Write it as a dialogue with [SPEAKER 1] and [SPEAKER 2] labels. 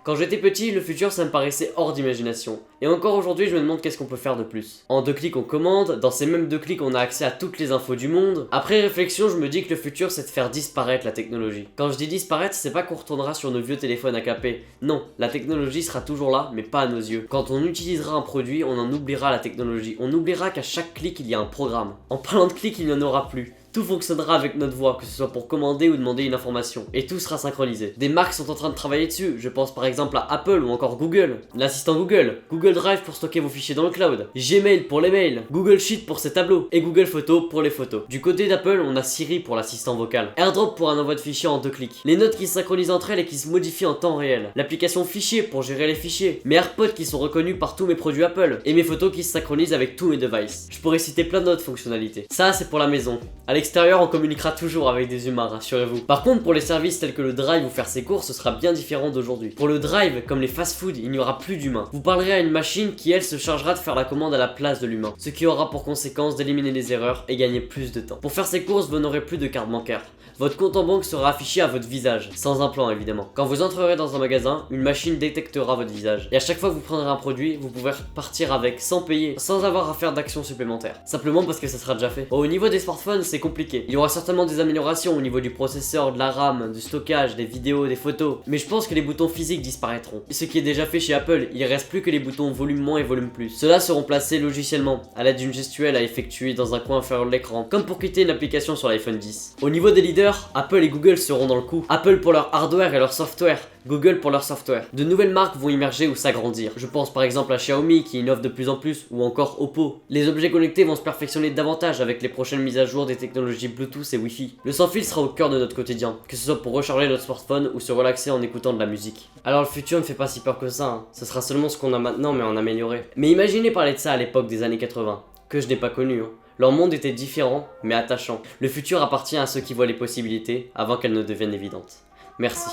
[SPEAKER 1] Quand j'étais petit, le futur ça me paraissait hors d'imagination. Et encore aujourd'hui, je me demande qu'est-ce qu'on peut faire de plus. En 2 clics on commande, dans ces mêmes 2 clics on a accès à toutes les infos du monde. Après réflexion, je me dis que le futur c'est de faire disparaître la technologie. Quand je dis disparaître, c'est pas qu'on retournera sur nos vieux téléphones à capé. Non, la technologie sera toujours là, mais pas à nos yeux. Quand on utilisera un produit, on en oubliera la technologie. On oubliera qu'à chaque clic il y a un programme. En parlant de clics, il n'y en aura plus. Tout fonctionnera avec notre voix, que ce soit pour commander ou demander une information, et tout sera synchronisé. Des marques sont en train de travailler dessus, je pense par exemple à Apple ou encore Google. L'assistant Google, Google Drive pour stocker vos fichiers dans le cloud, Gmail pour les mails, Google Sheet pour ses tableaux, et Google Photos pour les photos. Du côté d'Apple, on a Siri pour l'assistant vocal, AirDrop pour un envoi de fichiers en 2 clics, les notes qui se synchronisent entre elles et qui se modifient en temps réel, l'application Fichier pour gérer les fichiers, mes AirPods qui sont reconnus par tous mes produits Apple, et mes photos qui se synchronisent avec tous mes devices. Je pourrais citer plein d'autres fonctionnalités. Ça, c'est pour la maison. À l'extérieur, on communiquera toujours avec des humains, rassurez-vous. Par contre, pour les services tels que le Drive ou faire ses courses, ce sera bien différent d'aujourd'hui. Pour le Drive, comme les fast-food, il n'y aura plus d'humains. Vous parlerez à une machine qui, elle, se chargera de faire la commande à la place de l'humain, ce qui aura pour conséquence d'éliminer les erreurs et gagner plus de temps. Pour faire ses courses, vous n'aurez plus de carte bancaire. Votre compte en banque sera affiché à votre visage, sans implant évidemment. Quand vous entrerez dans un magasin, une machine détectera votre visage. Et à chaque fois que vous prendrez un produit, vous pourrez partir avec sans payer, sans avoir à faire d'action supplémentaire. Simplement parce que ça sera déjà fait. Au niveau des smartphones, c'est compliqué. Il y aura certainement des améliorations au niveau du processeur, de la RAM, du stockage, des vidéos, des photos. Mais je pense que les boutons physiques disparaîtront. Ce qui est déjà fait chez Apple, il reste plus que les boutons volume moins et volume plus. Ceux-là seront placés logiciellement, à l'aide d'une gestuelle à effectuer dans un coin inférieur de l'écran, comme pour quitter une application sur l'iPhone 10. Au niveau des leaders, Apple et Google seront dans le coup. Apple pour leur hardware et leur software, Google pour leur software. De nouvelles marques vont émerger ou s'agrandir. Je pense par exemple à Xiaomi qui innove de plus en plus, ou encore Oppo. Les objets connectés vont se perfectionner davantage avec les prochaines mises à jour des technologies Bluetooth et Wi-Fi. Le sans-fil sera au cœur de notre quotidien, que ce soit pour recharger notre smartphone ou se relaxer en écoutant de la musique. Alors le futur ne fait pas si peur que ça, hein. Ce sera seulement ce qu'on a maintenant mais en amélioré. Mais imaginez parler de ça à l'époque des années 80, que je n'ai pas connu, hein. Leur monde était différent, mais attachant. Le futur appartient à ceux qui voient les possibilités avant qu'elles ne deviennent évidentes. Merci.